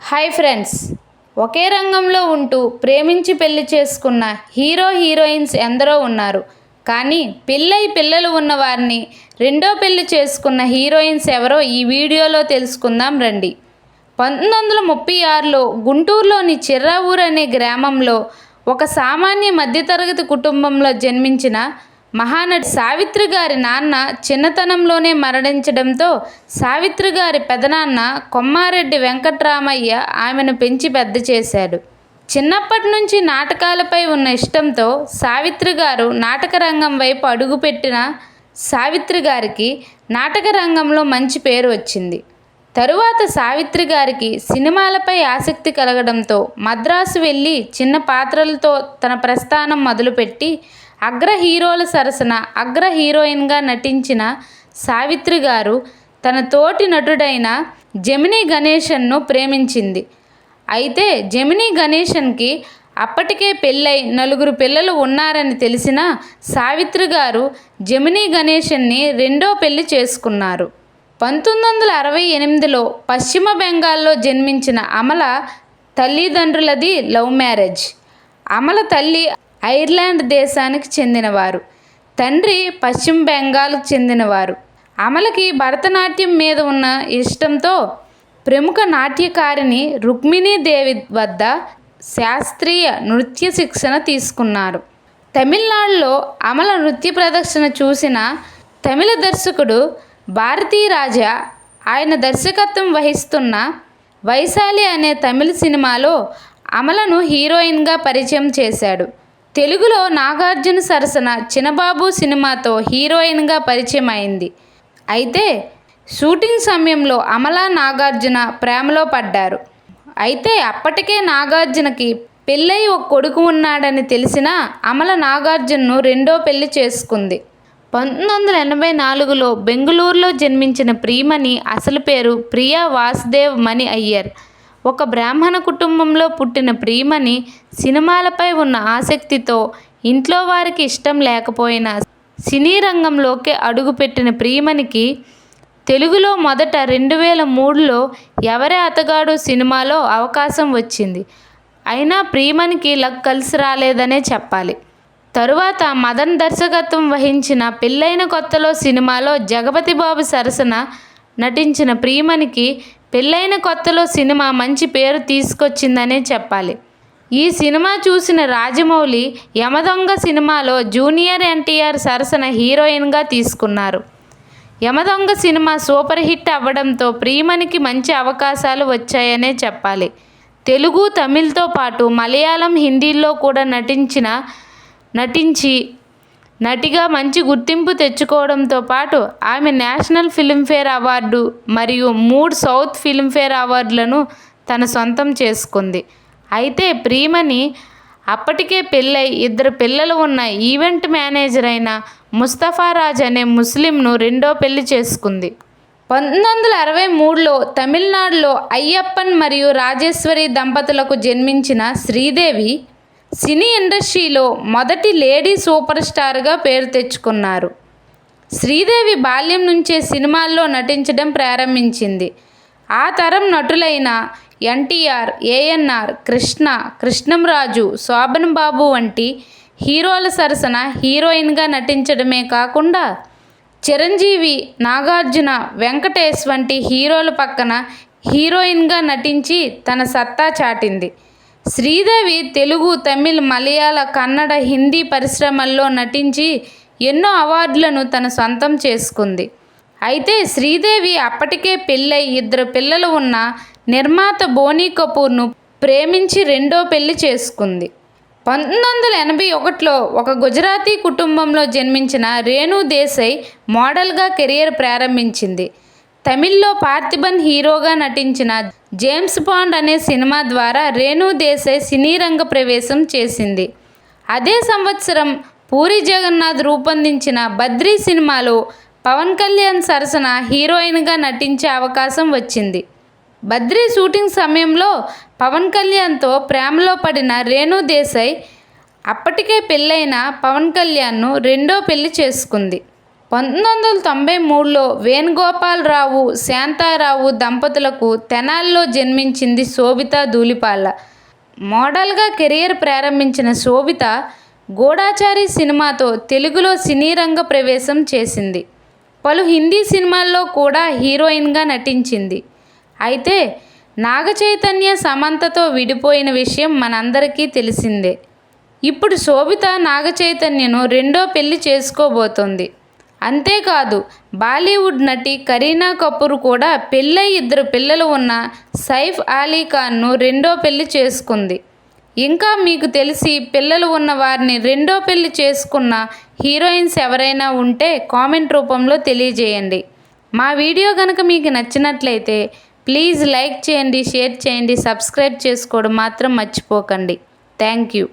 Hi friends, ఒకే రంగంలో ఉంటూ ప్రేమించి పెళ్లి చేసుకున్న హీరో హీరోయిన్స్ ఎందరో ఉన్నారు. కానీ పిల్లలు ఉన్న వారిని రెండో పెళ్లి చేసుకున్న హీరోయిన్స్ ఎవరో ఈ వీడియోలో తెలుసుకుందాం రండి. 1936లో గుంటూరులోని చిర్రావూరు అనే గ్రామంలో ఒక సామాన్య మధ్యతరగతి కుటుంబంలో జన్మించిన మహానటి సావిత్రి గారి నాన్న చిన్నతనంలోనే మరణించడంతో సావిత్రి గారి పెదనాన్న కొమ్మారెడ్డి వెంకట్రామయ్య ఆమెను పెంచి పెద్ద చేశాడు. చిన్నప్పటి నుంచి నాటకాలపై ఉన్న ఇష్టంతో సావిత్రి గారు నాటక రంగం వైపు అడుగుపెట్టిన సావిత్రి గారికి నాటక రంగంలో మంచి పేరు వచ్చింది. తరువాత సావిత్రి గారికి సినిమాలపై ఆసక్తి కలగడంతో మద్రాసు వెళ్ళి చిన్న పాత్రలతో తన ప్రస్థానం మొదలుపెట్టి అగ్ర హీరోల సరసన అగ్ర హీరోయిన్గా నటించిన సావిత్రి గారు తన తోటి నటుడైన జెమినీ గణేశన్ను ప్రేమించింది. అయితే జెమినీ గణేశన్కి అప్పటికే పెళ్ళై 4 పిల్లలు ఉన్నారని తెలిసిన సావిత్రి గారు జెమినీ గణేశన్ని రెండో పెళ్లి చేసుకున్నారు. 1968లో పశ్చిమ బెంగాల్లో జన్మించిన అమల తల్లిదండ్రులది లవ్ మ్యారేజ్. అమల తల్లి ఐర్లాండ్ దేశానికి చెందినవారు, తండ్రి పశ్చిమ బెంగాల్కు చెందినవారు. అమలకి భరతనాట్యం మీద ఉన్న ఇష్టంతో ప్రముఖ నాట్యకారిణి రుక్మిణీదేవి వద్ద శాస్త్రీయ నృత్య శిక్షణ తీసుకున్నారు. తమిళనాడులో అమల నృత్య ప్రదర్శన చూసిన తమిళ దర్శకుడు భారతీరాజా ఆయన దర్శకత్వం వహిస్తున్న వైశాలి అనే తమిళ సినిమాలో అమలను హీరోయిన్గా పరిచయం చేశాడు. తెలుగులో నాగార్జున సరసన చిన్నబాబు సినిమాతో హీరోయిన్గా పరిచయం అయింది. అయితే షూటింగ్ సమయంలో అమల నాగార్జున ప్రేమలో పడ్డారు. అయితే అప్పటికే నాగార్జునకి పెళ్ళై ఒక కొడుకు ఉన్నాడని తెలిసిన అమల నాగార్జునను రెండో పెళ్లి చేసుకుంది. 1984లో బెంగుళూరులో జన్మించిన ప్రియమణి అసలు పేరు ప్రియా వాసుదేవ్ మణి అయ్యర్. ఒక బ్రాహ్మణ కుటుంబంలో పుట్టిన ప్రియమణి సినిమాలపై ఉన్న ఆసక్తితో ఇంట్లో వారికి ఇష్టం లేకపోయినా సినీ రంగంలోకి అడుగుపెట్టిన ప్రియమణికి తెలుగులో మొదట 2003లో ఎవరే అతగాడు సినిమాలో అవకాశం వచ్చింది. అయినా ప్రియమణికి లక్ కలిసి రాలేదనే చెప్పాలి. తరువాత మదన్ దర్శకత్వం వహించిన పెళ్ళైన కొత్తలో సినిమాలో జగపతి బాబు సరసన నటించిన ప్రియమణికి పెళ్ళైన కొత్తలో సినిమా మంచి పేరు తీసుకొచ్చిందనే చెప్పాలి. ఈ సినిమా చూసిన రాజమౌళి యమదొంగ సినిమాలో జూనియర్ ఎన్టీఆర్ సరసన హీరోయిన్గా తీసుకున్నారు. యమదొంగ సినిమా సూపర్ హిట్ అవ్వడంతో ప్రియమణికి మంచి అవకాశాలు వచ్చాయనే చెప్పాలి. తెలుగు, తమిళ్తో పాటు మలయాళం, హిందీల్లో కూడా నటించి నటిగా మంచి గుర్తింపు తెచ్చుకోవడంతో పాటు ఆమె నేషనల్ ఫిల్మ్ఫేర్ అవార్డు మరియు 3 సౌత్ ఫిల్మ్ఫేర్ అవార్డులను తన సొంతం చేసుకుంది. అయితే ప్రియమణి అప్పటికే పెళ్ళై 2 పిల్లలు ఉన్న ఈవెంట్ మేనేజర్ అయిన ముస్తఫారాజ్ అనే ముస్లింను రెండో పెళ్లి చేసుకుంది. 1963లో తమిళనాడులో అయ్యప్పన్ మరియు రాజేశ్వరి దంపతులకు జన్మించిన శ్రీదేవి సినీ ఇండస్ట్రీలో మొదటి లేడీ సూపర్ స్టార్గా పేరు తెచ్చుకున్నారు. శ్రీదేవి బాల్యం నుంచే సినిమాల్లో నటించడం ప్రారంభించింది. ఆ తరం నటులైన ఎన్టీఆర్, ఏఎన్ఆర్, కృష్ణంరాజు, శోభన్ బాబు వంటి హీరోల సరసన హీరోయిన్గా నటించడమే కాకుండా చిరంజీవి, నాగార్జున, వెంకటేష్ వంటి హీరోల పక్కన హీరోయిన్గా నటించి తన సత్తా చాటింది. శ్రీదేవి తెలుగు, తమిళ్, మలయాళ, కన్నడ, హిందీ పరిశ్రమల్లో నటించి ఎన్నో అవార్డులను తన సొంతం చేసుకుంది. అయితే శ్రీదేవి అప్పటికే పెళ్ళై 2 పిల్లలు ఉన్న నిర్మాత బోనీ కపూర్ను ప్రేమించి రెండో పెళ్లి చేసుకుంది. 1981లో ఒక గుజరాతీ కుటుంబంలో జన్మించిన రేణు దేశాయ్ మోడల్గా కెరియర్ ప్రారంభించింది. తమిళ్లో పార్థిబన్ హీరోగా నటించిన జేమ్స్ బాండ్ అనే సినిమా ద్వారా రేణు దేశాయ్ సినీ రంగ ప్రవేశం చేసింది. అదే సంవత్సరం పూరి జగన్నాథ్ రూపొందించిన బద్రీ సినిమాలో పవన్ కళ్యాణ్ సరసన హీరోయిన్గా నటించే అవకాశం వచ్చింది. బద్రీ షూటింగ్ సమయంలో పవన్ కళ్యాణ్తో ప్రేమలో పడిన రేణు దేశాయ్ అప్పటికే పెళ్ళైన పవన్ కళ్యాణ్ను రెండో పెళ్లి చేసుకుంది. 1993లో వేణుగోపాలరావు శాంతారావు దంపతులకు తెనాలిలో జన్మించింది శోభిత ధూళిపాల. మోడల్గా కెరియర్ ప్రారంభించిన శోభిత గూఢచారి సినిమాతో తెలుగులో సినీ రంగ ప్రవేశం చేసింది. పలు హిందీ సినిమాల్లో కూడా హీరోయిన్గా నటించింది. అయితే నాగచైతన్య సమంతతో విడిపోయిన విషయం మనందరికీ తెలిసిందే. ఇప్పుడు శోభిత నాగచైతన్యను రెండో పెళ్లి చేసుకోబోతోంది. అంతేకాదు బాలీవుడ్ నటి కరీనా కపూర్ కూడా పెళ్ళై 2 పిల్లలు ఉన్న సైఫ్ అలీ ఖాన్ను రెండో పెళ్లి చేసుకుంది. ఇంకా మీకు తెలిసి పిల్లలు ఉన్న వారిని రెండో పెళ్లి చేసుకున్న హీరోయిన్స్ ఎవరైనా ఉంటే కామెంట్ రూపంలో తెలియజేయండి. మా వీడియో కనుక మీకు నచ్చినట్లయితే ప్లీజ్ లైక్ చేయండి, షేర్ చేయండి, సబ్స్క్రైబ్ చేసుకోవడం మాత్రం మర్చిపోకండి. Thank you.